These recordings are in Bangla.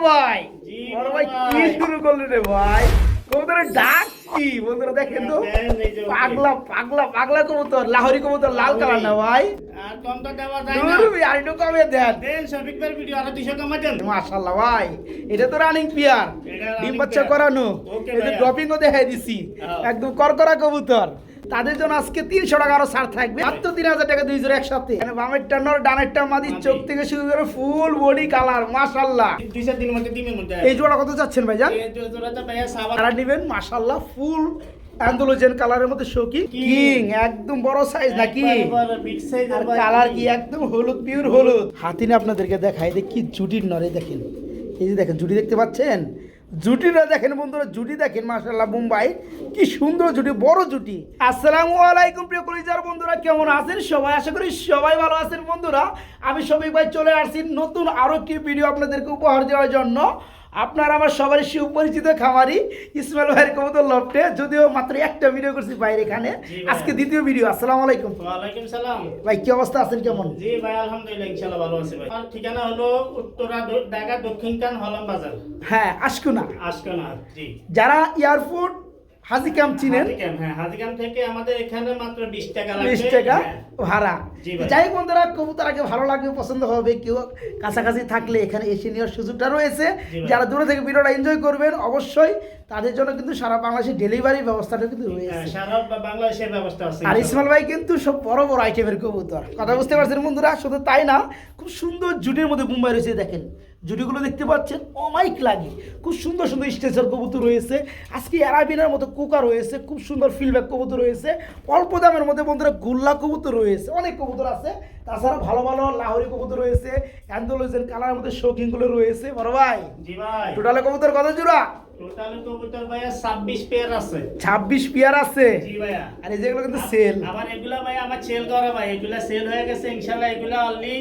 ভাই জি বড় ভাই। ভাই কি শুরু করলেন রে ভাই? কবুতরের ডাক কি বন্ধুরা দেখেন তো, পাগলা পাগলা পাগলা কবুতর, লাহোরি কবুতর, লাল কালার না ভাই? আর কম তো দেওয়া যায় না। দূর আর একটু কমে দেন। দেন শফিক ভাইয়ের ভিডিও আরো 200 কমা দেন। মাশাআল্লাহ ভাই, এটা তো রানিং পিয়ার, এটা ডিম running বাচ্চা pair। করানো, ওকে এই যে ভাইয়া। ড্রপিংও দেখাই দিছি, হ্যাঁ। একদম করকরা কবুতর। তাদের জন্য আজকে 300 টাকা আরো ছাড় থাকবে, মাত্র 3000 টাকা 2 জোড়া একসাথে। মানে বামেরটা নর, ডানেরটা মাদি, মাদি। চোখ থেকে শুরু করে ফুল বডি কালার, মাশাআল্লাহ। 200 দিনের মধ্যে দিনের মধ্যে এই জোড়া কত যাচ্ছেন ভাইজান? এই জোড়াটা ভাইয়া সাবার কালার নিবেন, মাশাআল্লাহ ফুল অ্যান্ডোলোজেন কালারের মধ্যে শোকি কিং, একদম বড় সাইজ নাকি? বিগ সাইজ আর কালার কি একদম হলুদ, পিওর হলুদ। হাতিনে আপনাদেরকে দেখাই যে কি জুটির নরে দেখেন, এই যে দেখেন জুটি দেখতে পাচ্ছেন, জুটিটা দেখেন বন্ধুরা, জুটি দেখেন মাশাআল্লাহ মুম্বাই, কি সুন্দর জুটি, বড় জুটি। আসসালামু আলাইকুম প্রিয় কলিজার বন্ধুরা, কেমন আছেন সবাই? আশা করি সবাই ভালো আছেন বন্ধুরা। আমি শফিক ভাই চলে আসছি নতুন আরো একটি ভিডিও আপনাদেরকে উপহার দেওয়ার জন্য। আপনার আমার সবারই সুপরিচিত খামারি ইসমাইল ভাইয়ের কবুতর লফটে, যদিও মাত্র একটা ভিডিও করছি বাইরে এখানে, জি ভাই। আজকে দ্বিতীয় ভিডিও। আসসালামু আলাইকুম ওয়ালাইকুম সালাম। ভাই, কি অবস্থা আছেন, কেমন? জি ভাই আলহামদুলিল্লাহ ইনশাআল্লাহ ভালো আছি ভাই। আর ঠিকানা হলো উত্তরা ঢাকা দক্ষিণকান হলম বাজার হ্যাঁ, আশকুনা। আশকানা। জি যারা এয়ারপোর্ট হাজি ক্যাম্প চিনেন, হাজিকাম থেকে আমাদের এখানে মাত্র 20 টাকা লাগবে। 20 টাকা হ্যাঁ। ভাড়া। জি ভাই। যাই হোক বন্ধুরা, কবুতর আগে ভালো লাগবে, পছন্দ হবে, কেউ কাছাকাছি থাকলে এখানে এসে নেওয়ার সুযোগটা রয়েছে। জি ভাই। যারা দূরে থেকে ভিডিওটা এনজয় করবেন অবশ্যই, তাদের জন্য কিন্তু সারা বাংলাদেশে ডেলিভারি ব্যবস্থাটা কিন্তু হ্যাঁ, রয়েছে। সারা বাংলাদেশের ব্যবস্থা আছে। আর ইসমাইল ভাই কিন্তু সব বড় বড় আইটেমের কবুতর, কথা বুঝতে পারছেন বন্ধুরা? শুধু তাই না, খুব সুন্দর জুটির মধ্যে মুম্বাই রয়েছে, দেখেন জুটিগুলো দেখতে পাচ্ছেন, অমাইক লাগে, খুব সুন্দর সুন্দর স্টেজের কবুতর রয়েছে। আজকে অ্যারাবিনার মতো কুকা রয়েছে, খুব সুন্দর ফিল্ডব্যাক কবুতর রয়েছে, অল্প দামের মধ্যে বন্ধুরা গুল্লা কবুতর রয়েছে, অনেক কবুতর আছে। তাছাড়া ভালো ভালো লাহোরি কবুতর রয়েছে, অ্যান্ডোলোজেন কালারের মধ্যে শৌখিনগুলো রয়েছে। বড় ভাই, জি ভাই। টোটালে কবুতর কত জোড়া? টোটাল কবুতর ভাইয়া 26 পেয়ার আছে। 26 পেয়ার আছে। জি ভাইয়া। আর এই যেগুলো কিন্তু সেল। আবার এগুলা ভাই আমার সেল করা ভাই, এগুলা সেল হয়ে গেছে ইনশাআল্লাহ। এগুলা অনলি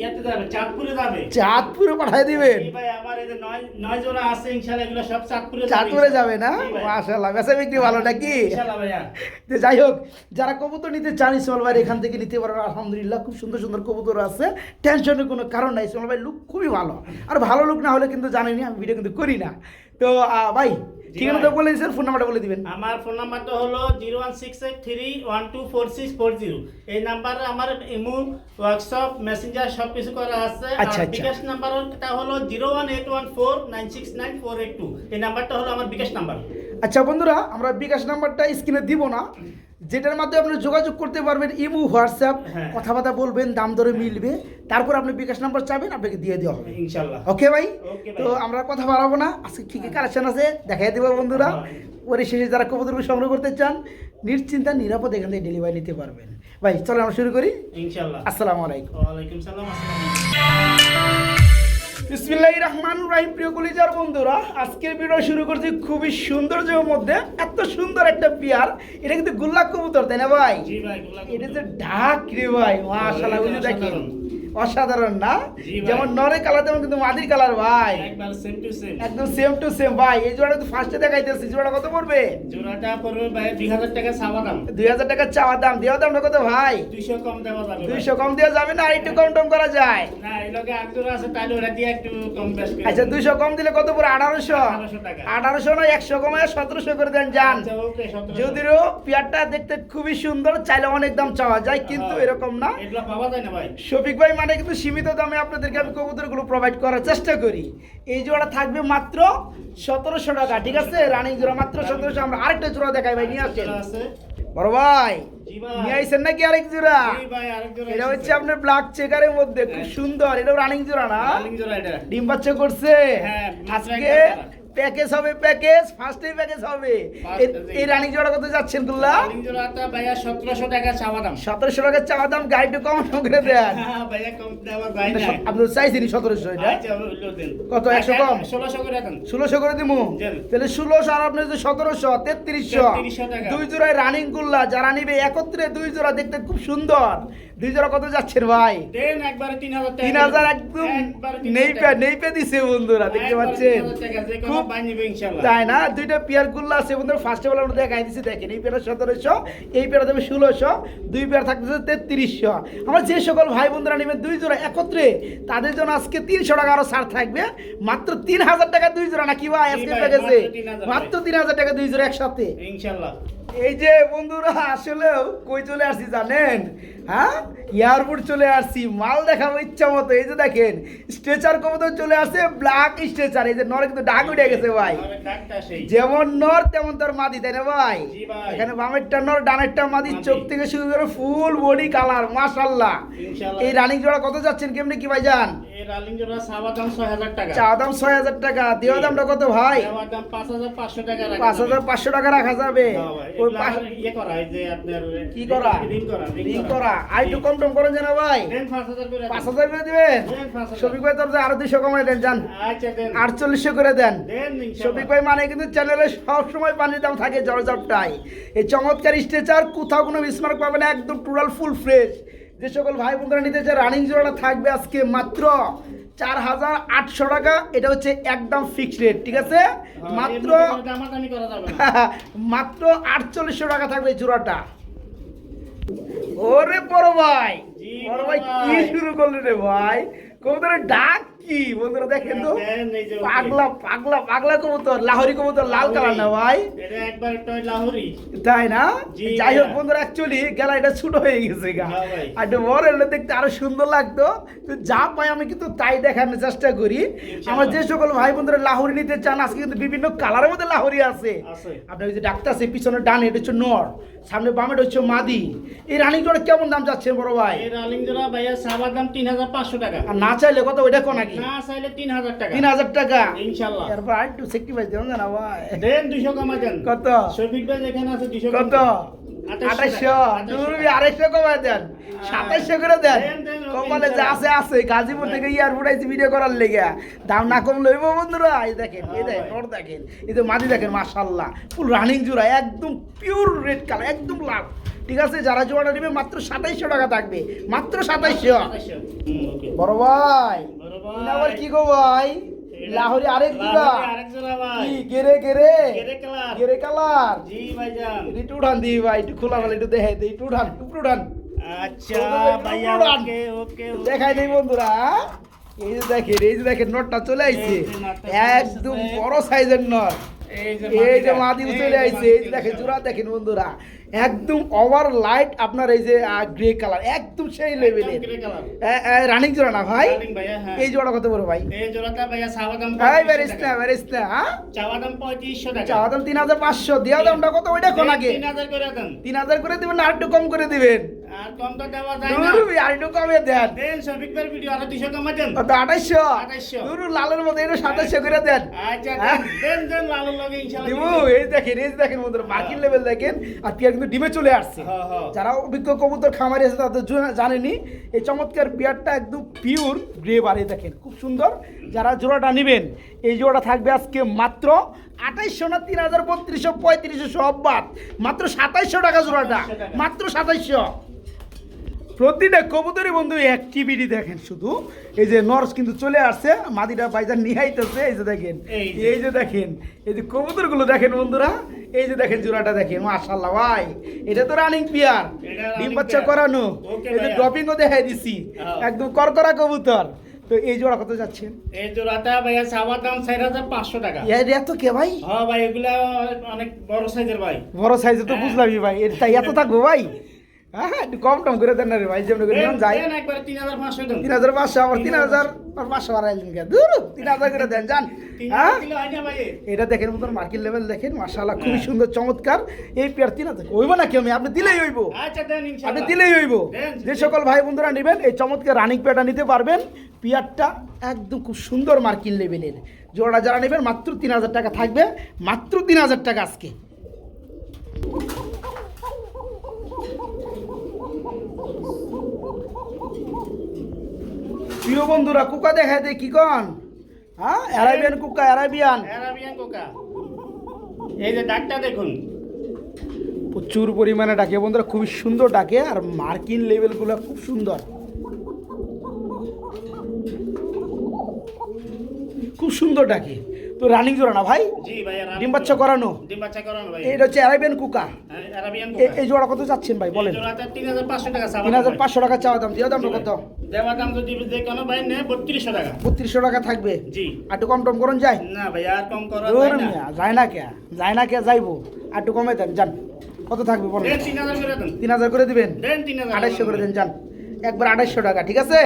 ইয়াতে যাবে, চাঁদপুরে যাবে। চাঁদপুরে পাঠিয়ে দিবেন? জি ভাই, আমার এই যে 9 জোড়া আছে ইনশাআল্লাহ, এগুলা সব চাঁদপুরে চাঁদপুরে যাবে না? জি ভাই। মাশাআল্লাহ, বেচা বিক্রি ভালো নাকি? ইনশাআল্লাহ ভাইয়া। তো যাই হোক, যারা কবুতর নিতে চান ইসমাইল ভাই এখান থেকে নিতে পারেন। আলহামদুলিল্লাহ খুব সুন্দর সুন্দর কবুতর আছে, টেনশনের কোনো কারণ নাই। ইসমাইল ভাই লুক খুবই ভালো, আর ভালো লুক না হলে কিন্তু জানেনি আমি ভিডিও কিন্তু করি না। তো ভাই ঠিকানা তো বলে দিয়েছেন, ফোন নাম্বারটা বলে দিবেন। আমার ফোন নাম্বারটা হলো 01683124640। এই নাম্বারে আমার ইমো, হোয়াটসঅ্যাপ, মেসেঞ্জার সবকিছু করা আছে। আচ্ছা, আর আচ্ছা। বিকাশ নাম্বারটা হলো 01814969482। এই নাম্বারটা হলো আমার বিকাশ নাম্বার। আচ্ছা বন্ধুরা, আমরা বিকাশ নাম্বারটা স্ক্রিনে দিব না, যেটার মাধ্যমে আপনি যোগাযোগ করতে পারবেন, ইমো, হোয়াটসঅ্যাপ, হ্যাঁ। কথাবার্তা বলবেন, দাম দরে মিলবে, তারপর আপনি বিকাশ নাম্বার চাবেন, আপনাকে দিয়ে দেওয়া হবে। ইনশাআল্লাহ। ওকে ভাই? ওকে ভাই। তো আমরা কথা বাড়াবো না, আজকে কি কি কালেকশন আছে দেখাই দেবো বন্ধুরা। পরিশেষে যারা কবুতর সংগ্রহ করতে চান নিশ্চিন্তা নিরাপদ এখান থেকে ডেলিভারি নিতে পারবেন। ভাই চলো আমরা শুরু করি। ইনশাআল্লাহ। আসসালামু আলাইকুম। ওয়ালাইকুম সালাম। বিসমিল্লাহির রহমানির রহিম। প্রিয় কলিজার বন্ধুরা, আজকের ভিডিও শুরু করছি খুবই সৌন্দর্যের মধ্যে। এত সুন্দর একটা পেয়ার, এটা কিন্তু গুল্লা কবুতর, তাই না ভাই? জি ভাই, গোলাপ এটা যে ঢাক রে ভাই, মাশাআল্লাহ, বুঝে দেখেন অসাধারণ না? জি ভাই। যেমন নরে কালার তেমন কিন্তু মাদির কালার ভাই, একবার সেম টু সেম। একদম সেম টু সেম ভাই। এই জোড়াটা তো ফার্স্টে দেখাইতেছি, জোড়াটা কত পড়বে? জোড়াটা পড়বে ভাই 2000 টাকা চাওয়া দাম। 2000 টাকা চাওয়া দাম, দেওয়া দামটা কত ভাই? 200 কম দেওয়া যাবে ভাই। 200 কম দেওয়া যাবে না? আর একটু কম টম করা যায়? না, এই লগে এক জোড়া আছে, তাহলে ওরা দিয়ে একটু কম বেশ করে আচ্ছা, দেব। 200 কম দিলে কত পড়ে? 1800। 1800 টাকা। 1800 না, 100 কমায় 1700 করে দেন যান। আচ্ছা, ওকে, 1700। যদিও পেয়ারটা দেখতে খুবই সুন্দর, চাইলে অনেক দাম চাওয়া যায়, কিন্তু হ্যাঁ। এরকম না। এগুলা পাওয়া যায় না ভাই। শফিক ভাই মানে কিন্তু সীমিত দামে আপনাদেরকে আমি কবুতরগুলো প্রোভাইড করার চেষ্টা করি। এই জোড়া থাকবে মাত্র 1700 টাকা, ঠিক আছে? রানিং জোড়া মাত্র 1700। আমরা আরেকটা জোড়া দেখাই ভাই, নিয়ে আসেন। জোড়া আছে। বড় ভাই জি ভাই। নিয়ে আইছেন নাকি আরেক জোড়া? জি ভাই, আরেক জোড়া এটা এসেছে। হচ্ছে আপনার ব্ল্যাক চেকারের মধ্যে, খুব সুন্দর। এটা রানিং জোড়া না? রানিং জোড়া এটা। ডিম বাচ্চা করছে। হ্যাঁ, আজকে মাত্র প্যাকেজ হবে, প্যাকেজ ফার্স্টেই প্যাকেজ হবে। এই রানিং জোড়া কত যাচ্ছেন গুল্লা? রানিং জোড়াটা ভাইয়া 1700 টাকা চাওয়া দাম। 1700 টাকা চাওয়া দাম, গাইড কম করে দেন। হ্যাঁ, ভাইয়া কম দেওয়া যায় না। আপনি চাইছেন 1700, এটা আচ্ছা, হইলো দেন। কত, 100 কম? 1600 করে দেন। 1600 করে দিমু। দেন। তাহলে 1600 আর আপনি যে 1700, 3300। 3300 টাকা। দুই জোড়ায় রানিং গুল্লা, যারা নিবে একত্রে দুই জোড়া দেখতে খুব সুন্দর। দুই জোড়া কত যাচ্ছেন ভাই? দেন একবারে 3000 টাকা। 3000 একদম একবারে 3000 টাকা। নেই পে দিছে বন্ধুরা, দেখতে পাচ্ছেন? খুব বাই নিবে ইনশাআল্লাহ। তাই না? দুইটা পেয়ার গুলো আছে বন্ধুরা, ফার্স্ট অফ অল আমরা দেখাই দিছি, দেখেন এই পেয়ার 1700, এই পেয়ার দেবে 1600, দুই পেয়ার থাকতেছে 3300। আমরা যে সকল ভাই বন্ধুরা নেবেন দুই জোড়া একত্রে, তাদের জন্য আজকে 300 টাকা আরো ছাড় থাকবে, মাত্র 3000 টাকা দুই জোড়া, নাকি ভাই? আজকে প্যাকেজে মাত্র 3000 টাকা দুই জোড়া একসাথে ইনশাআল্লাহ। এই যে বন্ধুরা আসলেও কই চলে আসছি জানেন? হ্যাঁ, এয়ারপোর্ট চলে আসছি, মাল দেখাবো ইচ্ছা মতো। এই যে দেখেন স্ট্রেচার কবুতর চলে আসছে, ব্ল্যাক স্ট্রেচার। এই যে নর কিন্তু ডাক উঠে গেছে ভাই, ডাকটা সেই। যেমন নর তেমন তোর মাদি, তাই না ভাই? জি ভাই। এখানে বামেরটা নর, ডানেরটা মাদি, চোখ থেকে শুরু করে ফুল বডি কালার, মাশাআল্লাহ। ইনশাআল্লাহ। এই রানিং জোড়া কত যাচ্ছেন, কেমনে কি ভাই জান? এই রালিং জোড়া সাবা দাম 6000 টাকা। চা দাম 6000 টাকা, দেওয়া দামটা কত ভাই? দেওয়ার দাম 5500 টাকা রাখা যাবে। 5500 টাকা রাখা যাবে। হ্যাঁ ভাই, ওই এগুলা ইয়ে করা এই যে আপনার কি করা? রিং করা। আর একটু কম টম করেন জানা ভাই? দেন 5000 করে। 5000 করে দিবেন? দেন 5000। শফিক ভাই তোর আরো 200 কমাই দেন জান, আচ্ছা দেন। 4800 করে দেন। দেন শফিক ইনশাআল্লাহ। ভাই মানে কিন্তু চ্যানেলে সব সময় পানির দাম থাকে জর্জপটাই। এই চমৎকার স্ট্রেচার, কোথাও কোনো মিসমার্ক পাবে না, একদম টোটাল ফুল ফ্রেশ। যে সকল ভাই বন্ধুরা নিতে চায়, রানিং জোড়াটা থাকবে আজকে মাত্র 4800 টাকা। এটা হচ্ছে একদম ফিক্সড রেট, ঠিক আছে? মাত্র দামাদামি করা যাবে না। মাত্র 4800 টাকা থাকবে এই জোড়াটা। ওরে বড় ভাই, জি, বড় ভাই বড় কি ভাই। শুরু করলে রে ভাই? কবুতরের ডাক কি বন্ধুরা দেখেন তো, দেন এই যে পাগলা পাগলা পাগলা কবুতর, লাহোরি কবুতর, লাল কালার না ভাই? এটা একবার টয় লাহোরি। তাই না? জি, যাই হোক ভাইয়া। বন্ধুরা, অ্যাকচুয়ালি গেলা এটা ছোট হয়ে গেছে গা, হ্যাঁ ভাই। আর একটু বড় হলে দেখতে আরো সুন্দর লাগতো। তো যা পাই আমি কিন্তু তাই দেখানোর চেষ্টা করি। আমার যে সকল ভাই বন্ধুরা লাহোরি নিতে চান, আজকে কিন্তু বিভিন্ন কালারের মধ্যে লাহোরি আছে। আছে। আপনার ওই যে ডাক্তার আছে পিছনে ডানে, এটা হচ্ছে নর, সামনে বামে এটা হচ্ছে মাদি। এই রানিং জোড়া কেমন দাম যাচ্ছেন বড় ভাই? এই রালিং জোড়া ভাইয়া সাবার দাম 3500 টাকা। আর না চাইলে কত ওইটা কোন নাকি? না চাইলে 3000 টাকা। 3000 টাকা ইনশাআল্লাহ। এরপর আর একটু সেক্রিফাইস দেন না ভাই। দেন 200 কমা দেন। কত? শফিক ভাই যেখানে আছে 200 কত? 2800। তুমি 250 কমায় দেন, 2700 করে দেন। দেন, কপালে যা আছে আছে। গাজীপুর থেকে এয়ারপোর্ট আইছি ভিডিও করার লেগে, দাম না কম লইব বন্ধুরা। এই দেখেন, এই দেখেন নর দেখেন, এই যে মাদি দেখেন, মাশাআল্লাহ ফুল রানিং জোড়া, একদম পিওর রেড কালার, একদম লাল। ঠিক আছে, যারা জোড়াটা নেবে মাত্র 2700 টাকা থাকবে, মাত্র 2700। ওকে। বড় ভাই, বড় ভাই। এটা আবার কি গো ভাই? লাহোরি আরেক জোড়া, লাহোরি আরেক জোড়া ভাই। কি গেরে গেরে গেরে কালার। গেরে কালার। জি ভাইজান। একটু উঠান দিই ভাই, একটু খোলা বলে একটু দেখাই দিই, একটু উঠান, একটু উঠান, আচ্ছা ভাইয়া, ওকে ওকে। দেখাই দিই বন্ধুরা। এই যে দেখেন, এই যে দেখেন নটটা চলে আইছে, এই যে নটটা চলে একদম আসছে। বড় সাইজের নট। এই যে এই যে মাদি চলে আইছে, এই যে দেখেন জোড়া দেখেন বন্ধুরা, একদম ওভার লাইট আপনার এই যে গ্রে কালার, একদম সেই লেভেলের গ্রে কালার। রানিং জোড়া না ভাই? রানিং ভাইয়া, হ্যাঁ। এই জোড়া কত বড় ভাই? এই জোড়াটা ভাইয়া চাওয়া দাম ভাই 3500 বেরিস না, টাকা। বেরিস না, হ্যাঁ? চাওয়া দাম 3500 টাকা। চাওয়া দাম 3500, দেওয়া দামটা কত ওইটা কোন আগে? 3000 করে দেন। 3000 করে দিবেন না আর একটু কম করে দিবেন? আর কম তো দেওয়া যায় না। দুরু আর একটু কমে দেন। দেন শফিক ভাইয়ের ভিডিও আরো 200 কমা দেন। কত? 2800? 2800 দুরু লালের মধ্যে এটা 2700 করে দেন। আচ্ছা হ্যাঁ? দেন দেন লালুর লগে ইনশাআল্লাহ দিবু, দিব। এই দেখেন, এই দেখেন বন্ধুরা, মার্কিন লেভেল দেখেন। আর টিয়া কিন্তু ডিমে চলে আসছে। হ্যাঁ, হ্যাঁ। যারা অভিজ্ঞ কবুতর খামারি আছে তাদের জানেনি, এই চমৎকার বিয়ারটা একদম পিওর গ্রে বাড়ি দেখেন, খুব সুন্দর। যারা জোড়াটা নেবেন, এই জোড়াটা থাকবে আজকে মাত্র 2800 না 3000, 3200, 3500 সব বাদ, মাত্র 2700 টাকা জোড়াটা, মাত্র 2700। প্রতিটা কবুতরই বন্ধু অ্যাক্টিভিটি দেখেন শুধু। এই যে নর্স কিন্তু চলে আসছে, মাদিটা বাইজান নিয়ে আইতেছে। এই যে দেখেন, এই যে দেখেন, এই যে কবুতরগুলো দেখেন বন্ধুরা, এই যে দেখেন জোড়াটা দেখেন, মাশাআল্লাহ ভাই, এটা তো রানিং পিয়ার, এটা running ডিম বাচ্চা pair। করানো। Okay এই যে ভাইয়া। ড্রপিংও দেখাই দিছি, হ্যাঁ। একদম করকরা কবুতর। তো এই জোড়া কত যাচ্ছে? এই জোড়াটা ভাইয়া চাওয়া দাম 4500 টাকা। এত কে ভাই? হ্যাঁ ভাই, এগুলা অনেক বড় সাইজের ভাই। বড় সাইজে তো বুঝলামই ভাই, এটা এত থাকবো ভাই? হ্যাঁ, একটু কম টম করে দেন না রে ভাই, যেমন করে নিয়ম যাই। দেন একবারে 3500 দেন। 3500, আবার 3000 বাড়াইলেন কে? দূর, 3000 করে দেন জান। 3000 হ্যাঁ, কিলো হয় না ভাই? এটা দেখেন মতন মার্কেট লেভেল দেখেন, মাশাআল্লাহ খুবই সুন্দর চমৎকার। এই পেয়ার 3000 হইব না কি? আপনি দিলেই হইব, আচ্ছা দেন আপনি ইনশাআল্লাহ। দিলেই হইব। দেন। যে সকল ভাই বন্ধুরা নেবেন এই চমৎকার রানিং পেয়ারটা নিতে পারবেন। পেয়ারটা একদম খুব সুন্দর মার্কিন লেভেলের। জোড়া যারা নেবেন মাত্র 3000 টাকা থাকবে, মাত্র 3000 টাকা আজকে। প্রিয় বন্ধুরা, কুকা দেখায় দে কি কন? হ্যাঁ, অ্যারাবিয়ান কুকা, অ্যারাবিয়ান। Arabian Coca. এই যে ডাকটা দেখুন। প্রচুর পরিমাণে ডাকে বন্ধুরা, খুবই সুন্দর ডাকে, আর মার্কিন লেভেলগুলো খুব সুন্দর, খুব সুন্দর ডাকে। তো রানিং জোড়া না ভাই? জি ভাই, ডিম বাচ্চা করানো? ডিম বাচ্চা করানো ভাই। এটা হচ্ছে অ্যারাবিয়ান কুকা। আরাবিয়ান এই জোড়া কত চাচ্ছেন ভাই বলেন? এই জোড়াটা 3500 টাকা চাওয়া। 3500 টাকা চাওয়া দাম, দিয়ে দাম কত? দেওয়া দাম যদি যে কোনো ভাই নেয় 3200 টাকা। 3200 টাকা থাকবে। জি। আর একটু কম টম করুন যায়? না ভাই, আর কম করা দূর যায় না। মিয়া, যায় না কে, যায় না কে, যাইবো। আর একটু কমে দেন, যান। কত থাকবে বলেন? দেন 3000 করে দেন। 3000 করে দিবেন? দেন 3000। 2800 করে দেন, যান। একবার 2800 টাকা, ঠিক আছে?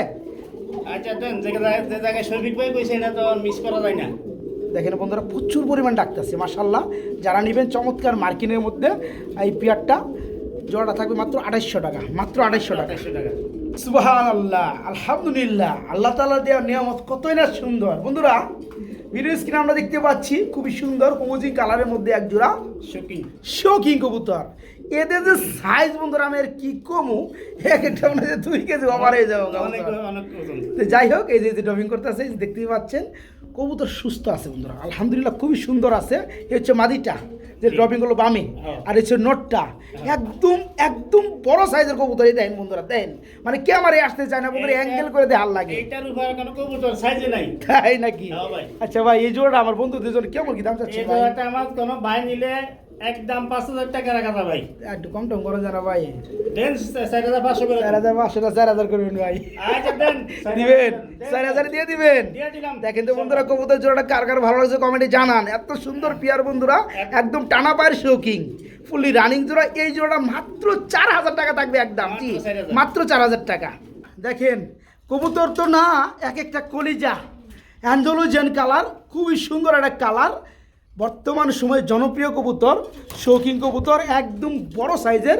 আচ্ছা দেন, যে জায়গায় শফিক ভাই কইছে এটা তো মিস করা যায় না। দেখেন বন্ধুরা, প্রচুর পরিমাণ ডাকতেছে মাশাল্লাহ। যারা নেবেন চমৎকার মার্কিনের মধ্যে এই পেয়ারটা, জোড়াটা থাকবে মাত্র 2800 টাকা, মাত্র 2800 টাকা। 2800 টাকা। সুবহানাল্লাহ, আলহামদুলিল্লাহ, আল্লাহ তাআলা দেওয়া নিয়ামত কতই না সুন্দর। বন্ধুরা, ভিডিও স্ক্রিনে আমরা দেখতে পাচ্ছি খুবই সুন্দর কমোজি কালারের মধ্যে এক জোড়া শৌকিং শৌকিং কবুতর। এদের যে সাইজ বন্ধুরা, আমি আর কি কমু, এক একটা মনে হয় 2 কেজি ওভার হয়ে যাবে অনেক কবুতর। অনেক ওজন। তো যাই হোক, এই যে ড্রপিং করতেছে দেখতেই পাচ্ছেন, কবুতর সুস্থ আছে বন্ধুরা, আলহামদুলিল্লাহ খুবই সুন্দর আছে। এই হচ্ছে মাদিটা, যে ড্রপিং গুলো বামে, আর হচ্ছে নোটটা একদম একদম বড় সাইজের কবুতর। এই দেখেন বন্ধুরা, দেন মানে ক্যামেরায় আসতে চায় না বন্ধুরা, অ্যাঙ্গেল করে দেওয়ার লাগে। এইটার উপরে কোনো কবুতর সাইজে নাই। তাই নাকি? হ্যাঁ ভাই। আচ্ছা ভাই, এই জোড়াটা আমার বন্ধুদের জন্য কেমন কি দাম চাচ্ছে এই ভাই? জোড়াটা আমার কোনো ভাই নিলে একদম 5000 টাকা রাখা যাবে ভাই। একটু কম টম করে জানা ভাই। দেন 4500 করে দেন। 4500 4000 করবেন ভাই। আচ্ছা দেন দিবেন 4000 দিয়ে দিবেন। দিয়ে দিলাম। দেখেন তো বন্ধুরা, কবুতর জোড়াটা কার কার ভালো লাগছে কমেন্টে জানান। এত সুন্দর পিয়ার বন্ধুরা, একদম টানা পায়ের শৌকিং, ফুলি রানিং জোড়া। এই জোড়া মাত্র 4000 টাকা থাকবে একদম। জি, মাত্র 4000 টাকা। দেখেন কবুতর তো না, এক একটা কলিজা, অ্যান্ডালুজিয়ান কালার, খুবই সুন্দর একটা কালার। বর্তমান সময়ে জনপ্রিয় কবুতর, শৌকিং কবুতর, একদম বড় সাইজের।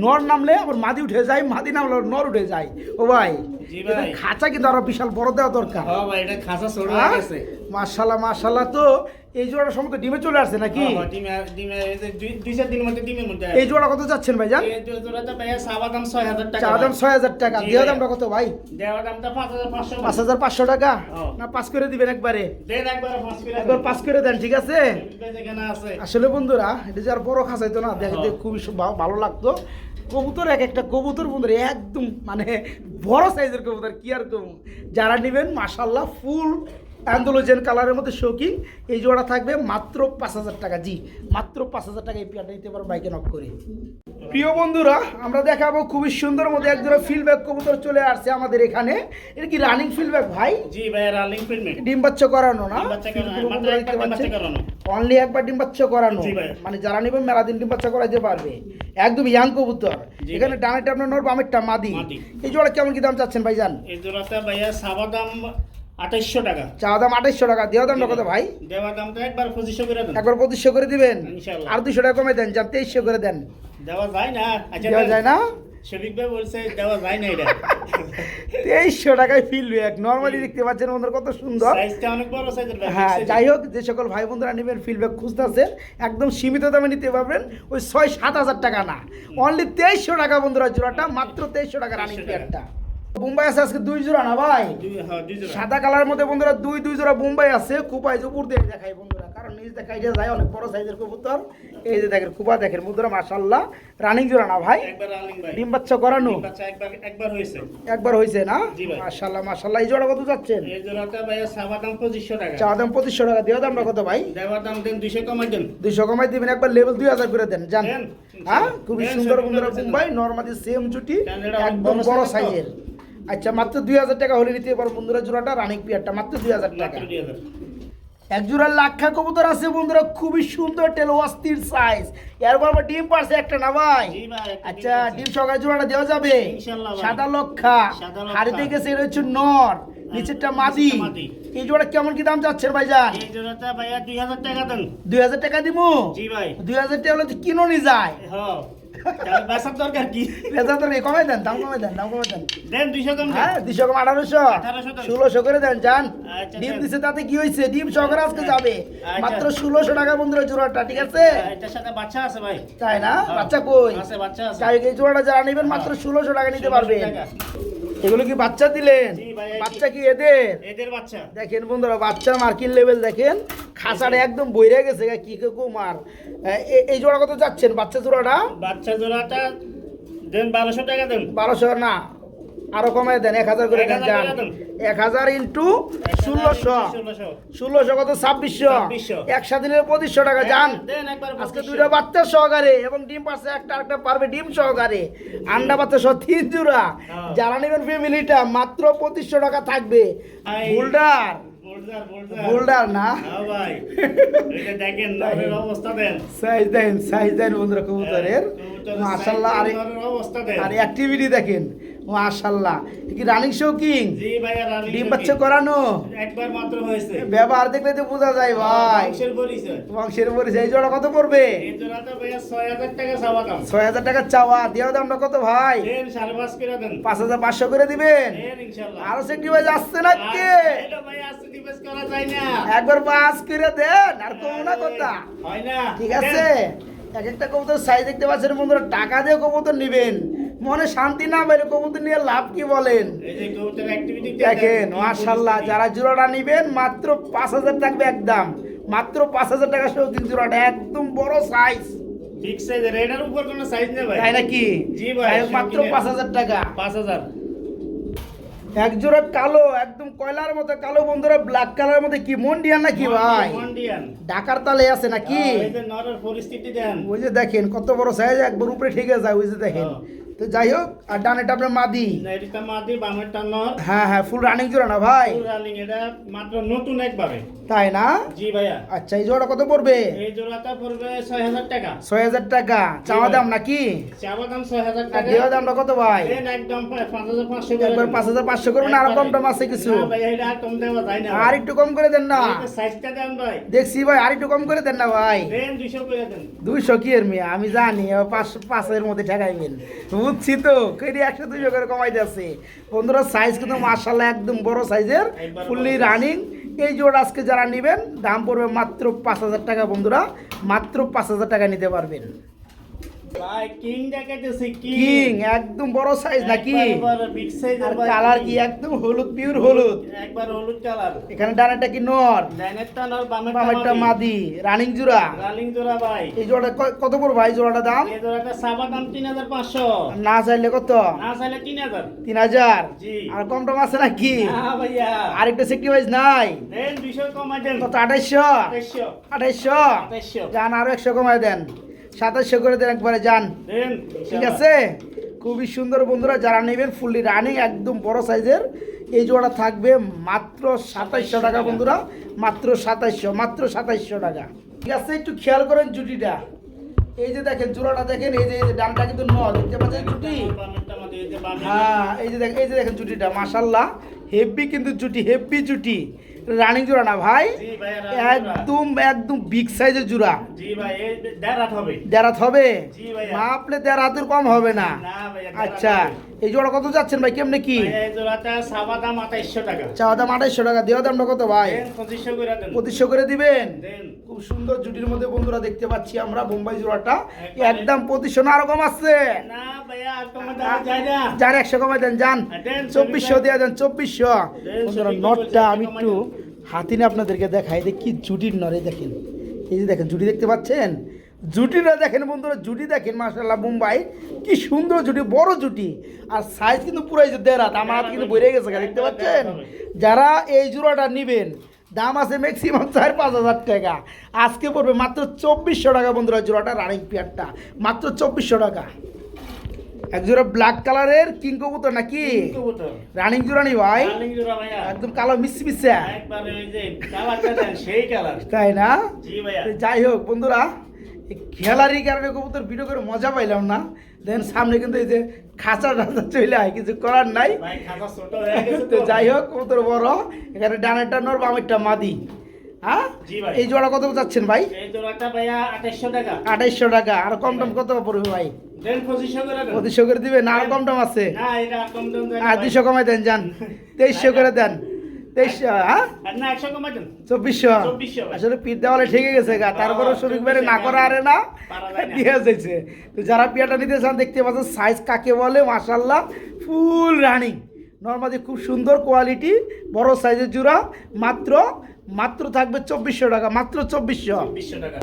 নর নামলে আবার মাদি উঠে যায়, মাদি নামলে নর উঠে যায়। ও ভাই, জি ভাই। এদের খাঁচা কিন্তু আরো বিশাল বড় দেওয়া দরকার। হ্যাঁ ভাই, এটা খাসা ছোট হয়ে গেছে। মাশাআল্লাহ মাশাআল্লাহ। তো এই জোড়া সম্পর্কে ডিমে চলে আসছে নাকি? হ্যাঁ, ডিমে এই যে 2-4 দিনের মধ্যে ডিমের মধ্যে। এই জোড়া কত যাচ্ছেন ভাইজান? এই জোড়াটা ভাই চাওয়া দাম 6000 টাকা। চাওয়া দাম 6000 টাকা, জি দেওয়া ভাই। দামটা কত ভাই? দেওয়া দামটা 5500। 5500 টাকা হ্যাঁ। না 5 করে দিবেন একবারে? দেন একবার 5 করে। একবার 5 করে দেন, ঠিক আছে? যেখানে আছে। আসলে বন্ধুরা, এটা যে আর বড় খাঁচাইতো না, দেখতে খুবই ভালো লাগতো। কবুতর এক একটা কবুতর বন্ধুরা একদম মানে বড় সাইজের কবুতর, কি আর কম। যারা নেবেন মাশাআল্লাহ, ফুল অ্যান্ডালুজিয়ান কালারের মধ্যে শৌকিং, এই জোড়া থাকবে মাত্র 5000 টাকা। জি, মাত্র 5000 টাকা এই পেয়ারটা নিতে পারো বাইকে নক করে। প্রিয় বন্ধুরা, আমরা দেখাবো খুবই সুন্দর মধ্যে এক জোড়া ফিল্ডব্যাক কবুতর চলে আসছে আমাদের এখানে। এটা কি রানিং ফিল্ডব্যাক ভাই? জি ভাই, রানিং ফিল্মে ডিম বাচ্চা করানো না? ডিম বাচ্চা করানো, মাত্র একবার ডিম বাচ্চা করানো। অনলি একবার ডিম বাচ্চা করানো, জি ভাই। মানে যারা নেবেন মেলা দিন ডিম বাচ্চা করাইতে পারবে। একদম ইয়াং কবুতর। জি এখানে ভাই। ডানেরটা আপনার নর, বামেরটা মাদি। মাদি। এই জোড়া কেমন কি দাম চাচ্ছেন ভাইজান? এই জোড়াটা ভাইয়া চাওয়া দাম 2800 টাকা। চাওয়া দাম 2800 টাকা, দেওয়া দামটা কত ভাই? দেওয়া দামটা একবার 2500 করে দেন। একবার 2500 করে দিবেন? ইনশাআল্লাহ। আর 200 টাকা কমে দেন, যান 2300 করে দেন। দেওয়া যায় না। আচ্ছা দেওয়া যায় না? শফিক ভাই বলছে দেওয়া যায় না এটা। 2300 টাকায় ফিল্ডব্যাক নরমালি দেখতে পাচ্ছেন বন্ধুরা, কত সুন্দর। সাইজটা অনেক বড় সাইজের ভাই। হ্যাঁ, যাই হোক, যে সকল ভাই বন্ধুরা নেবেন ফিল্ডব্যাক খুঁজতেছে, একদম সীমিত দামে নিতে পারবেন। ওই 6-7 হাজার টাকা না, অনলি 2300 টাকা বন্ধুরা জোড়াটা, মাত্র 2300 টাকা রানিং 2300 পেয়ারটা। বোম্বাই আছে আজকে 2 জোড়া না ভাই? হ্যাঁ, 2 জোড়া। সাদা কালারের মধ্যে বন্ধুরা দুই জোড়া বোম্বাই আছে। কুপাই যে উপর দিয়ে দেখাই বন্ধুরা, কারণ নিজ দেখাই যায় অনেক বড় সাইজের কবুতর। এই যে দেখেন কুপা, দেখেন বন্ধুরা মাশাআল্লাহ, রানিং জোড়া না ভাই? একবার রানিং ভাই। ডিম বাচ্চা করানো? ডিম বাচ্চা একবার হয়েছে। একবার হয়েছে না? জি ভাই। মাশাআল্লাহ মাশাআল্লাহ। এই জোড়া কত যাচ্ছেন? এই জোড়াটা ভাইয়া চাওয়া দাম 2500 টাকা। চাওয়া দাম 2500 টাকা, দেওয়া দামটা কত ভাই? দেওয়া দাম দেন 200 কমাই দেন। 200 কমাই দিবেন, একবার লেভেল 2000 করে দেন, জান। দেন। হ্যাঁ, খুবই দেন, সুন্দর সব বন্ধুরা সুন্দর বোম্বাই, নরমালি সেম জুটি, কারণ এটা একদম বড় বড় size তো। সাইজের। আচ্ছা, মাত্র 2000 টাকা হলে নিতে পারো বন্ধুরা জোড়াটা, রানিং পিয়ারটা মাত্র 2000 টাকা। মাত্র 2000। এক জোড়া লাক্ষা কবুতর আছে বন্ধুরা, খুবই সুন্দর টেল, অস্থির সাইজ। এরপর আবার ডিম পারছে একটা না ভাই? জি ভাই, একটা আচ্ছা, ডিম পারছে। ডিম সহকারে জোড়াটা দেওয়া যাবে? ইনশাআল্লাহ ভাই। সাদা লক্ষা, সাদা লক্ষা। হাড়িতে গেছে এটা হচ্ছে নর, নিচেরটা মাদি। নিচেরটা মাদি। এই জোড়া কেমন কি দাম যাচ্ছেন ভাইজান? এই জোড়াটা ভাইয়া 2000 টাকা দেন। 2000 টাকা দিমু? জি ভাই। 2000 টাকা হলে তো কিনোনি যায়। হ্যাঁ, তাহলে বেচার দরকার কি? রেজাল্ট তো নেই, কমাই দেন, দাম কমাই দেন, দাম কমাই দেন। দেন 200 কম দেন। হ্যাঁ, 200 কম 1800, 1800 দেন। 1600 করে দেন, যান। আচ্ছা, ডিম দেন। দিছে তাতে কি হয়েছে? ডিম সহকারে আজকে যাবে আচ্ছা। মাত্র 1600 টাকা বন্ধুরা জোড়াটা, ঠিক আছে? এটার সাথে বাচ্চা আছে ভাই। তাই না? হ্যাঁ। বাচ্চা কই? আছে, বাচ্চা আছে। তাই এই জোড়াটা যারা নেবেন মাত্র 1600 টাকা নিতে 1600 পারবেন। টাকা। এগুলো কি বাচ্চা দিলেন? জি ভাই, বাচ্চা কি এদের? এদের বাচ্চা। দেখেন বন্ধুরা, বাচ্চার মার্কিন লেভেল দেখেন, খাঁচাটা একদম বইরে গেছে কি কুমার। এই জোড়া কত যাচ্ছেন বাচ্চা জোড়াটা? বাচ্চা জোড়াটা দেন 1200 টাকা দেন। 1200 না, আরো কমায় দেন, 1000 করে দেন। 1000 যান, করে দেন। 1000 ইন্টু 1600, 1600 কত? 2600। একসাথে নিলে 2500 টাকা। যান দেন একবার আজকে দুইটা বাচ্চা সহকারে এবং ডিম পাচ্ছে একটা, আরেকটা পারবে ডিম সহকারে, আন্ডা বাচ্চা সহ 3 জোড়া। হ্যাঁ। যারা নেবেন ফ্যামিলিটা মাত্র 2500 টাকা থাকবে। ভাই। বোল্ডার বোল্ডার না হ্যাঁ ভাই, এটা দেখেন নরের অবস্থা দেন। সাইজ দেন বন্ধুরা কবুতরের। কবুতরের মাশাআল্লাহ। size আরে দেন, নরের অবস্থা দেন। আর অ্যাক্টিভিটি দেখেন, মাশাআল্লাহ। কি রানিং শৌকিং? জি ভাইয়া, রানিং ডিম শৌখিন। বাচ্চা করানো? একবার মাত্র হয়েছে। ব্যবহার দেখলে তো বোঝা যায় ভাই। বংশের পরিচয়। বংশের পরিচয়। এই জোড়া কত পড়বে? এই জোড়াটা ভাইয়া 6000 টাকা চাওয়া দাম। 6000 টাকা চাওয়া। দেওয়া দামটা কত ভাই? দেন 5.5 করে দেন। 5500 করে দিবেন। দেন ইনশাআল্লাহ। আরো সেক্টিভাইজ আসছে নাকি? এটা ভাই আজকে ডিভাইস করা যায় না। একবার 5 করে দেন, আর কম না কথা। হয় না। ঠিক আছে। এক একটা কবুতর সাইজ দেখতে পাচ্ছেন বন্ধুরা, টাকা দিয়ে কবুতর নেবেন, মনে শান্তি না পাইলে কবুতর নিয়ে লাভ কি বলেন? এই যে কবুতর অ্যাক্টিভিটি দেখেন মাশাআল্লাহ, যারা জোড়াটা নেবেন মাত্র 5000 থাকবে একদম, মাত্র 5000 টাকা শৌখিন জোড়াটা, একদম বড় সাইজ। বিগ সাইজের, এটার উপর কোনো সাইজ নেই ভাই। তাই নাকি? জি ভাই, মাত্র শৌখিনের। 5000 টাকা। 5000। এক জোড়া কালো, একদম কয়লার মতো কালো বন্ধুরা, ব্ল্যাক কালারের মধ্যে কি মন্ডিয়ান নাকি ভাই? মন্ডিয়ান। ঢাকার তালে আছে নাকি? এই যে নরের পরিস্থিতি দেন। ওই যে দেখেন কত বড় সাইজ, একবার উপরে ঠিক যায়। ওই যে দেখেন। তো যাই হোক, আর ডানেটা আপনার মাদি। না, এটা মাদি, বামেরটা নর। হ্যাঁ, ফুল রানিং জোড়া না ভাই? ফুল রানিং, এটা মাত্র নতুন একবারে। তাই না? জি ভাইয়া। আচ্ছা, এই জোড়া কত পড়বে? এই জোড়াটা পড়বে 6000 টাকা। 6000 টাকা চাওয়া দাম নাকি? চাওয়া দাম 6000 আর টাকা। দেওয়া দামটা কত ভাই? দেন একদম 5500 করে একবার দেন। 5500 করুন, আর কম টম আছে কিছু? না ভাই, এটা আর কম দেওয়া যায় না। আর একটু কম করে দেন না? এটা সাইজটা দেন ভাই। দেখছি ভাই, আর একটু কম করে দেন না ভাই? দেন 200 করে দেন। 200 কি এর মেয়ে? আমি জানি 500 মধ্যে ঠেকাইবেন, বুঝছি তো। কেডি 100 200 করে কমাই দিয়েছে বন্ধুরা। সাইজ কিন্তু মাশাআল্লাহ একদম বড় সাইজের, একবার ফুললি বড় রানিং। এই জোড়া আজকে যারা নেবেন দাম পড়বে মাত্র 5000 টাকা বন্ধুরা, মাত্র 5000 টাকা নিতে পারবেন। ভাই কিং দেখাইতেছি, কিং একদম বড় সাইজ নাকি? একবার বিগ সাইজের আর ভাই। কালার কি একদম হলুদ, পিওর হলুদ। একবার হলুদ কালার। এখানে ডানাটা কি নর, ডাইনেরটা নর, বামেরটা বামেরটা মাদি, রানিং জোড়া। রানিং জোড়া ভাই। এই জোড়াটা কত পড়বে ভাই? জোড়াটা দাম এই জোড়াটা সাবা দাম 3500। না চাইলে কত? না চাইলে 3000। 3000। জি। আর কম টম আছে নাকি? না ভাইয়া। আরেকটা সেক্টিভাইজ নাই? দেন 200 কমাই দেন। কত? 2800। 2800। 2800 যান, আরো 100 কমায় দেন, 2700 করে দেন একবারে। যান, দেন ঠিক আছে। খুবই সুন্দর বন্ধুরা, যারা নেবেন ফুললি রানিং একদম বড় সাইজের, এই জোড়া থাকবে মাত্র 2700 টাকা বন্ধুরা, মাত্র 2700, মাত্র 2700 টাকা। ঠিক আছে, একটু খেয়াল করেন জুটিটা। এই যে দেখেন জোড়াটা দেখেন, এই যে ডানটা কিন্তু দেখতে পাচ্ছেন জুটি। বামেরটা মাদি, এই যে বামে। হ্যাঁ, এই যে দেখেন জুটিটা মাশাআল্লাহ হেভি কিন্তু জুটি, হেভি জুটি। রানিং জোড়া না ভাই? জি ভাইয়া, রানিং জোড়া। একদম বিগ সাইজের জোড়া। জি ভাই, এই দেড়াত হবে। দেড়াত হবে? জি ভাইয়া। মাপলে দেড়াতের কম হবে না। না ভাইয়া, দেড়াত আচ্ছা, হবে। এই জোড়া কত যাচ্ছেন ভাই, কেমনে কি? ভাইয়া, এই জোড়াটা সাবা দাম 2800 টাকা। চাওয়া দাম 2800 টাকা, দেওয়া দামটা কত ভাই? দেন 2500 করে দেন। 2500 করে দিবেন। দেন। খুব সুন্দর জুটির মধ্যে বন্ধুরা দেখতে পাচ্ছি আমরা বোম্বাই জোড়াটা, একবারে। একদম 2500 না, আরো কম আছে? না ভাইয়া, আর কমে দেওয়া যায় না। যান 100 কমাই দেন, যান দেন, 2400 দিয়ে দেন, 2400 দেন, বন্ধুরা। সঠিক নটটা বলছেন, আমি কমাই একটু দেন। হাতিনে আপনাদেরকে দেখাই যে কি জুটির নরে দেখেন। এই যে দেখেন জুটি দেখতে পাচ্ছেন, জুটিটা দেখেন বন্ধুরা, জুটি দেখেন মাশাআল্লাহ বোম্বাই, কি সুন্দর জুটি, বড় জুটি। আর সাইজ কিন্তু পুরাই যে দেড়াত, আমার হাত কিন্তু বেড়ে গেছে, দেখতে পাচ্ছেন। যারা এই জোড়াটা নেবেন দাম আছে ম্যাক্সিমাম 4-5 হাজার টাকা, আজকে পড়বে মাত্র 2400 টাকা বন্ধুরা। জোড়াটা রানিং পেয়ারটা মাত্র 2400 টাকা। এক জোড়া ব্ল্যাক কালারের কিং কবুতর নাকি? কবুতর। রানিং জোড়া নি ভাই? রানিং জোড়া ভাইয়া। একদম কালো মিসমিসে, একবারে ওই যে কালারটা দেন, সেই কালার। তাই না? জি ভাইয়া। তো যাই হোক বন্ধুরা, এই খেলারই কারণে কবুতর ভিডিও করে মজা পাইলাম না। দেন সামনে কিন্তু এই যে খাঁচা টাচা চলে আয়, কিছু করার নাই। ভাই খাতা ছোট হয়ে গেছে তো তো। যাই হোক, কবুতর বড়, এখানে ডানেরটা নর, বামেরটা মাদি। হ্যাঁ, জি ভাই। এই জোড়া কত যাচ্ছেন ভাই? এই জোড়াটা ভাইয়া 2800 টাকা। 2800 টাকা। আর কম দাম কত পড়বে ভাই? দেন 2500 করে দেন। 2500 করে দিবেন, আর কম দাম আছে? না, এটা আর কম দাম দেন। আর 200 কমাই দেন, যান 2300 করে দেন। 2300, হ্যাঁ, আর না 100 কমাই দেন। 2400। 2400 ভাই। আসলে পিঠ দেওয়ালে ঠিকই গেছে গা, তারপরে শরীর বেড়ে না করা আরে না পারা যায় না। দিয়ে যাচ্ছে। তো যারা পিয়াটা নিতে চান দেখতে পাচ্ছেন সাইজ কাকে বলে, মাশাআল্লাহ ফুল রানিং, নর্মালি খুব সুন্দর কোয়ালিটি, বড় সাইজের জোড়া, মাত্র মাত্র থাকবে 2400 টাকা, মাত্র 2400। 2400 টাকা।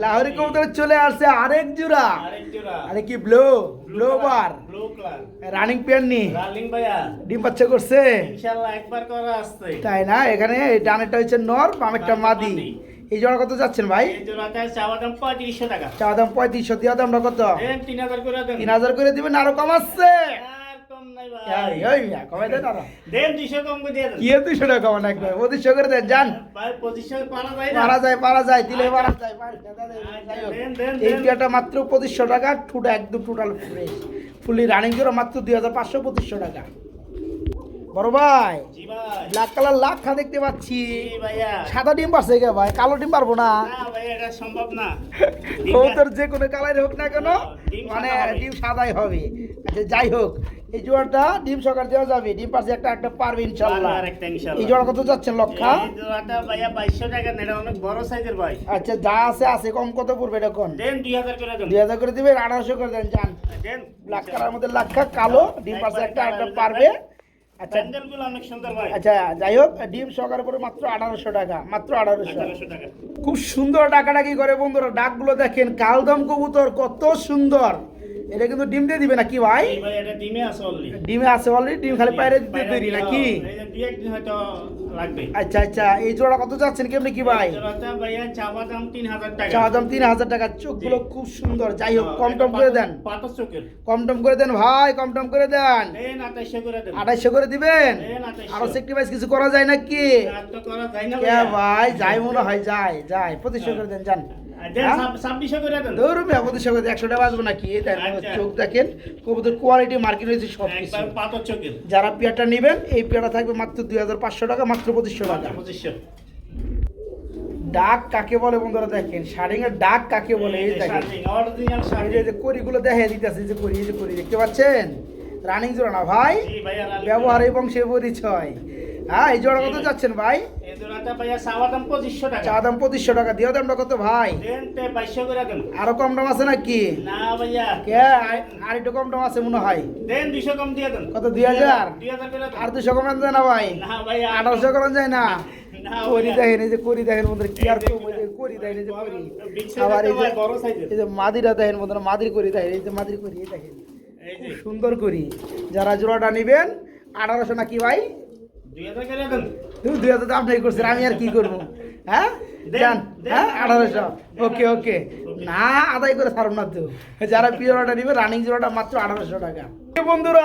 লাহোরি কবুতর চলে আসছে আরেক জোড়া। আরেক জোড়া। আরে কি ব্লোবার ব্লু কালার। রানিং পেয়ার নি রানিং ভাইয়া। ডিম বাচ্চা করছে ইনশাআল্লাহ একবার করা আসছে। তাই না? এখানে এই ডানেরটা হচ্ছে নর, বামেরটা মাদি। এই জোড়া কত যাচ্ছেন ভাই? এই জোড়াটা চাওয়া দাম 3500 টাকা। চাওয়া দাম 3500, দেওয়া দামটা কত? দেন 3000 করে দেন। 3000 করে দিবেন, আরো কম আসছে? আর কম নাই ভাই। কমাই দেন আরো। দেন 200 কম করে দিয়ে দেন। কি 200 টাকা কমান একবার 2500 করে দেন, যান। ভাই 2500 পারা যায় না। পারা যায় দিলে পারা যায়। দেন। এই পেয়ারটা মাত্র 2500 টাকা, ঠুটা একদম টোটাল ফ্রেশ, ফুলি রানিং জোড়া, মাত্র 2500 2500 টাকা। বড় ভাই জি ভাই। ব্ল্যাক কালার লাক্ষা দেখতে পাচ্ছি। জি ভাইয়া। সাদা ডিম পারছে কে ভাই? কালো ডিম পারবো না। না ভাই এটা সম্ভব না। কবুতর যে কোনো কালারে হোক না কেন, ডিম মানে সাদা হবে। ডিম সাদাই হবে। আচ্ছা যাই হোক, এই জোড়াটা ডিম সকাল দেওয়া যাবে, ডিম পারছে একটা পারবে ইনশাল্লাহ। পারবে আরেকটা ইনশাআল্লাহ। এই জোড়া কত যাচ্ছেন লক্ষা? এই জোড়াটা ভাইয়া 2200 টাকা, এটা অনেক বড় সাইজের ভাই। আচ্ছা যা আছে কম কত পড়বে এটা কোন? দেন 2000 করে দেন। 2000 করে দিবেন, 1800 করে দেন, যান। দেন ব্ল্যাক কালার মধ্যে লাক্ষা, কালো ডিম পারছে একটা পারবে। আচ্ছা প্যান্ডেলগুলো অনেক সুন্দর ভাই। আচ্ছা যাই হোক, ডিম সকার পরে মাত্র 1800 টাকা, মাত্র 1800। 1800 টাকা। খুব সুন্দর ডাকাডাকি করে বন্ধুরা, ডাকগুলো দেখেন, কালদম কবুতর কত সুন্দর। এটা কিন্তু ডিম দিয়ে দিবে নাকি ভাই? এই ভাই এটা ডিমে আছে অলরেডি। ডিমে আছে অলরেডি, ডিম খালি বাইরে দিতে তৈরি নাকি? এই যে দুই একদিন হয়তো লাগবে। আচ্ছা এই জোড়া কত যাচ্ছেন কেমনি কি ভাই? এই জোড়াটা ভাইয়া চাওয়া দাম 3000 টাকা। চাওয়া দাম 3000 টাকা, চোখগুলো খুব সুন্দর। যাই হোক, কম টম করে দেন, পাতর চোখের। কম টম করে দেন ভাই, কম টম করে দেন। দেন 2800 করে দেন। 2800 করে দিবেন। দেন 2800। আরো সেক্রিফাইস কিছু করা যায় নাকি? আর তো করা যায় না কে ভাইয়া। ভাই যাই মনে হয়, যায় 2500 করে দেন, যান। দেন হ্যাঁ? 2600 করে দেন। ধরুন 2500 করে 100 টাকা বাঁচবো নাকি? এই দেখেন, আচ্ছা। চোখ দেখেন, কবুতর কোয়ালিটি মার্কেট হয়েছে সব কিছু। একবার পাতর চোখের। যারা পেয়ারটা নেবেন, এই পেয়ারটা থাকবে মাত্র 2500 টাকা, মাত্র 2500 টাকা। 2500। ডাক কাকে বলে বন্ধুরা দেখেন, শাড়িং এর ডাক কাকে বলে এই দেখেন। অরিজিনাল এই শাড়ি। যে করিগুলো দেখে দিতেছে, এই যে করি দেখতে পাচ্ছেন, রানিং জোড়া না ভাই? জি ভাইয়া। ব্যবহার এবং সে পরিচয়। হ্যাঁ, এই জোড়া কত যাচ্ছেন ভাই? এই জোড়াটা ভাইয়া চাওয়া দাম 2500 টাকা। চা দাম 2500 টাকা, দিয়ে দামটা কত ভাই? দেন 2200 করে দেন। আরো কম দাম আছে নাকি? না ভাইয়া। কে আর একটু কম দাম আছে মনে হয়। দেন 200 কম দিয়ে দেন। কত, 2000? 2000 করে দেন। আর 200 কম দেন না ভাই? না ভাইয়া। 1800 করা যায় না? না করি ভাইয়া। দেখেন, এই যে করি দেখেন বন্ধুরা, কি আর কম, এই যে করি দেখেন, এই যে করি। বিগ আবার সাইজের এই যে বড় সাইজের। এই যে মাদিরা দেখেন বন্ধুরা, মাদির করি দেখেন, এই যে মাদির করি এই দেখেন, এই খুব যে সুন্দর করি। যারা জোড়াটা নেবেন 1800 নাকি ভাই? 2000 করে দেন। 2000 তো আপনি করছেন, আমি আর কি করবো? হ্যাঁ যান, হ্যাঁ 1800। ওকে না, আদায় করে ছাড়ুন না তো। যারা পিওরটা নিবে, রানিং জোড়াটা মাত্র 1800 টাকা। বন্ধুরা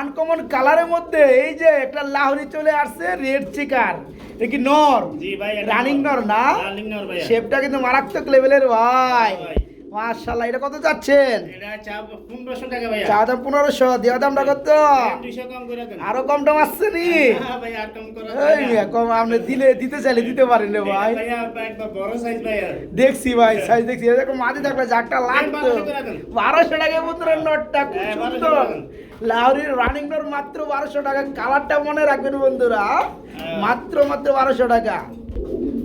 আনকমন কালারের মধ্যে এই যে একটা লাহোরি চলে আসছে, রেড চিকার। এটা কি নর? জি ভাই। রানিং নর না? রানিং নর ভাইয়া। শেপটা কিন্তু মারাত্মক লেভেলের ভাই। ভাই। মাশাআল্লাহ, এটা কত যাচ্ছেন? এটা চা 1500 টাকা ভাইয়া। চা দাম 1500, দেওয়া দামটা কত? দেন 200 কম করে দেন। আরো কম দাম আসছে নি? না ভাই আর কম করা এই মিয়া, কম আপনি দিতে চাইলে দিতে পারেন রে ভাই। ভাইয়া একবার বড় সাইজ ভাইয়া। দেখছি ভাই, সাইজ দেখছি, এরকম মাঝে থাকলে যাকটা লাগতো। 1200 করে দেন। 1200 টাকা বন্ধুরা, নটটা খুব হ্যাঁ, 1200 সুন্দর। টাকা। লাহোরির রানিং নট মাত্র 1200 টাকা। কালারটা মনে রাখবেন বন্ধুরা, মাত্র 1200 টাকা।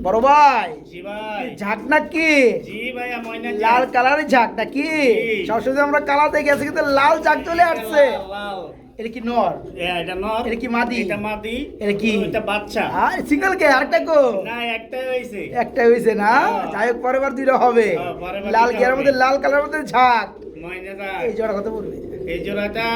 বড় ভাই জি ভাই। ঝাঁক নাকি? জি ভাইয়া ময়না লাল কালারের ঝাঁক নাকি? জি। সবসময় আমরা কালার দেখে আছি, কিন্তু লাল ঝাঁক চলে আসছে। লাল। এটা কি নর? এটা নর। এটা কি মাদি? এটা মাদি। এটা কি? এটা বাচ্চা। আর সিঙ্গেল কে? আরেকটা কো? না একটাই হইছে। একটা হয়েছে না? হ্যাঁ। যাই হোক, পরের বার দুইটা হবে। হ্যাঁ, পরের বার লাল দুইটা গিয়ারের হবে। মধ্যে লাল কালারের মধ্যে ঝাঁক। ময়নাটা। এই জোড়া কত পড়বে? এই জোড়াটা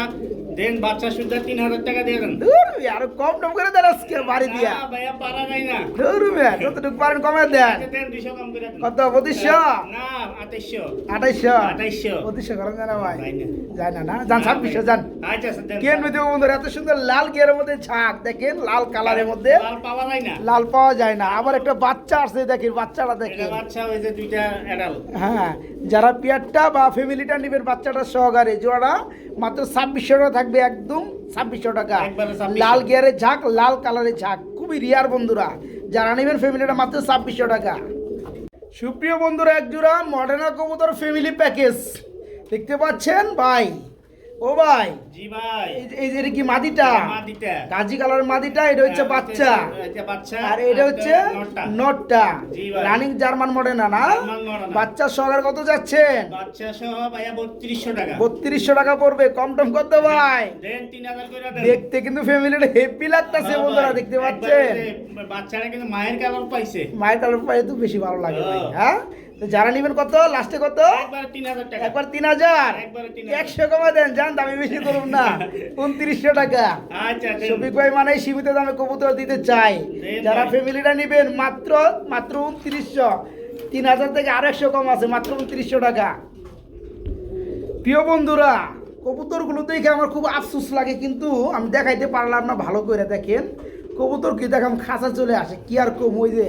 দেন বাচ্চা সুদ্ধা 3000 টাকা দিয়ে দেন। ধরুন আরো কম টম করে দেন আজকে বাড়ি দিয়া। না ভাইয়া পারা যায় না। ধরুন যতটুকু পারেন কমে দেন। আচ্ছা, দেন 200 কম করে দেন। কত? 2500? না 2800। 2800? 2800 2500 করেন জানা ভাই? যায় না। যায় না? যান 2600 যান। আচ্ছা আচ্ছা, দেন। কেন নিতে বন্ধুরা, এত সুন্দর লাল গিয়ারের মধ্যে ঝাঁক দেখেন, লাল কালারের মধ্যে লাল পাওয়া যায় না। লাল পাওয়া যায় না। আবার একটা বাচ্চা আসছে দেখেন, বাচ্চাটা এটা দেখেন। বাচ্চা হয়েছে দুইটা অ্যাডাল্ট। হ্যাঁ, যারা পেয়ারটা বা ফ্যামিলিটা নেবেন বাচ্চাটা সহকারে, জোড়া মাত্র 2600 টাকা থাকবে, একদম 2600 টাকা। একবারে 2600 লাল গিয়ারের ঝাঁক, লাল কালারের ঝাঁক, খুবই রিয়ার বন্ধুরা। যারা নেবেন ফ্যামিলিটা মাত্র 2600 টাকা। সুপ্রিয় বন্ধুরা, এক জোড়া মডার্না কবুতর ফ্যামিলি প্যাকেজ দেখতে পাচ্ছেন ভাই। ও ভাই জি ভাই, এই যে এটা কি মাদিটা? মাদিটা। গাজি কালারের মাদিটা, এটা হচ্ছে বাচ্চা, এটা বাচ্চা, আর এটা হচ্ছে নটটা। নটটা। জি ভাই। রানিং জার্মান মডেল না? জার্মান মডেল না। বাচ্চা সহকারে কত যাচ্ছেন? বাচ্চা সহ ভাইয়া 3200 টাকা। 3200 টাকা পড়বে, কম টম করতে ভাই। দেন 3000 করে দেন। দেখতে কিন্তু ফ্যামিলিটা হেভি লাগতেছে হ্যাঁ বন্ধুরা, ভাই, দেখতে পাচ্ছেন। একবারে বাচ্চারা কিন্তু মায়ের কালার পাইছে। মায়ের কালার পাই তো বেশি ভালো লাগে ভাই। হ্যাঁ, তো যারা নেবেন কত লাস্টে কত? একবারে 3000 টাকা। একবার 3000, একবারে 3000। 100 কমা দেন, জান দামি বেশি করুন না। 2900 টাকা। আচ্ছা দেন। শফিক ভাই মানে সীমিত দামে কবুতর দিতে চাই। দেন যারা ভাই। ফ্যামিলিটা নেবেন মাত্র 2900, 3000 থেকে আর 100 কম আছে, মাত্র 2900 টাকা। প্রিয় বন্ধুরা, কবুতরগুলো দেখে আমার খুব আফসোস লাগে, কিন্তু আমি দেখাইতে পারলাম না। ভালো করে দেখেন কবুতর কি দেখাম, খাঁচা চলে আসে, কি আর কম। ওই যে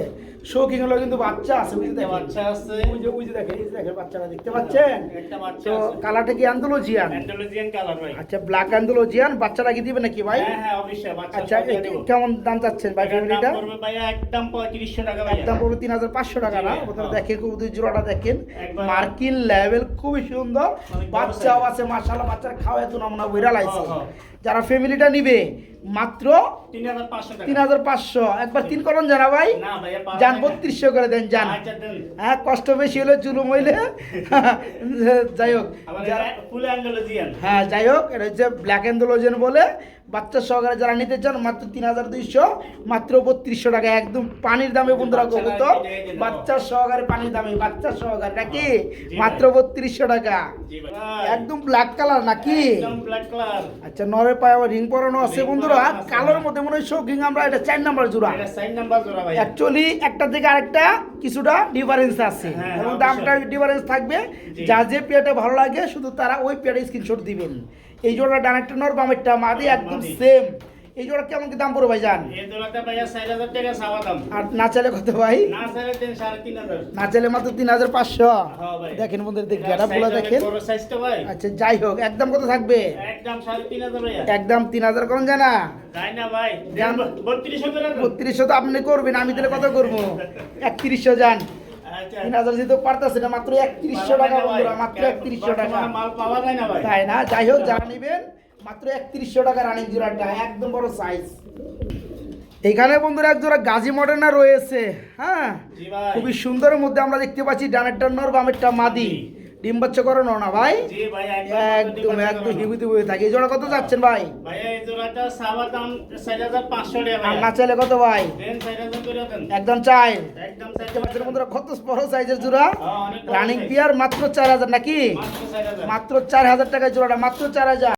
শৌখিন হলো কিন্তু বাচ্চা আছে, ওই যে একটা দেখেন, বাচ্চা আছে। ওই যে দেখেন, এই যে দেখেন বাচ্চাটা দেখতে পাচ্ছেন। একটা বাচ্চা তো আছে। কালারটা কি অ্যান্ডালুজিয়ান? অ্যান্ডালুজিয়ান কালার ভাই। আচ্ছা, ব্ল্যাক অ্যান্ডালুজিয়ান। বাচ্চাটা কি দিবেন নাকি ভাই? হ্যাঁ হ্যাঁ অবশ্যই বাচ্চা আচ্ছা, সব দিয়ে দেব। কেমন দাম চাচ্ছেন ভাই এটার ফ্যামিলিটা? দাম পড়বে ভাইয়া একদম 3500 টাকা ভাইয়া। একদম পড়বে 3500 টাকা না? জি ভাই, ওদের হ্যাঁ। দেখেন কবুতর জোড়াটা দেখেন, একবার- মার্কিন লেভেল খুবই সুন্দর। অনেক বড় বাচ্চাও size। আছে মাশাআল্লাহ, বাচ্চার খাওয়া এত নমুনা বইরা লাইছে। হ্যাঁ। যারা ফ্যামিলিটা নিবে মাত্র 3500 টাকা। 3500, একবার 3 করুন জানা ভাই। না ভাইয়া পারবো জান না। 3200 করে দেন জান। আচ্ছা দেন। হ্যাঁ, কষ্ট বেশি হলে জুলুম হইলে যাই হোক। আবার যারা- ফুল অ্যান্ডালুজিয়ান। হ্যাঁ, যাই হোক, এটা হচ্ছে ব্ল্যাক অ্যান্ডালুজিয়ান বলে। বাচ্চা সহকারে যারা নিতে চান মাত্র 3200, মাত্র 3200 টাকা, একদম পানির দামে বন্ধুরা কবুতর। বাচ্চা সহকারে পানির দামে, বাচ্চা সহকারে নাকি জি মাত্র ভাই। 3200 টাকা। জি ভাই। একদম ব্ল্যাক কালার নাকি? একদম ব্ল্যাক কালার। আচ্ছা, নরের পায়ে আবার রিং পরানো আছে ring বন্ধুরা। পরানো আছে, কালোর হ্যাঁ। মধ্যে মনে হয় শৌখিন, আমরা এটা 4 নাম্বার জোড়া। এটা 4 নাম্বার জোড়া ভাই। অ্যাকচুয়ালি একটা থেকে আরেকটা কিছুটা ডিফারেন্স আছে, হ্যাঁ, এবং অবশ্যই। দামটা ডিফারেন্স থাকবে। জি। যার যে পেয়ারটা ভালো লাগে শুধু তারা ওই পেয়ারে স্ক্রিনশট দিবেন। এই জোড়া ডানেরটা নর, বামেরটা মাদি, একদম মাদি। সেম। এই জোড়া কেমন কি দাম পড়বে ভাই জান? এই জোড়াটা ভাইয়া 4000 টাকা চাওয়া দাম। আর না চাইলে কত ভাই? না চাইলে দেন 3500। না চাইলে মাত্র 3500। হ্যাঁ ভাই। দেখেন বন্ধুরা, দেখ এটা গেটা পুরো size অনেক দেখেন। বড় সাইজটা ভাই। আচ্ছা, যাই হোক, একদম কত থাকবে? একদম 3500 ভাইয়া। একদম 3000 কোন জানা? তাই না ভাই? জান। 3200 করে দেন। 3200 তো আপনি করবেন, আমি তাহলে কত করবো? 3100 যান। আচ্ছা। 3000 যেহেতু পারতেছে না, মাত্র 3100 টাকা বন্ধুরা, মাত্র 3100 টাকা। বর্তমানে মাল পাওয়া যায় না ভাই। তাই না? যাই হোক, যারা নেবেন মাত্র 3100 টাকা রানিং জোড়াটা, একদম বড় সাইজ। এখানে বন্ধুরা এক জোড়া গাজী মডার্না রয়েছে। হ্যাঁ, জি ভাই। খুবই সুন্দরের মধ্যে আমরা দেখতে পাচ্ছি ডানেরটা নর, বামেরটা মাদি। ডিম বাচ্চা করানো না ভাই? জি ভাই একদম একদম হিবিতে বয়ে থাকে। এই জোড়া কত যাচ্ছেন ভাই? ভাই এই জোড়াটা চাওয়া দাম 4500 টাকা আর ভাই। না চাইলে কত ভাই? দেন 4000 করে দেন। একদম চাই। একদম দেখতে পাচ্ছেন 4000। বন্ধুরা কত বড় সাইজের জোড়া। হ্যাঁ, অনেক বড় রানিং size। পিয়ার মাত্র 4000 নাকি? মাত্র 4000। মাত্র 4000 টাকা জোড়াটা, মাত্র 4000।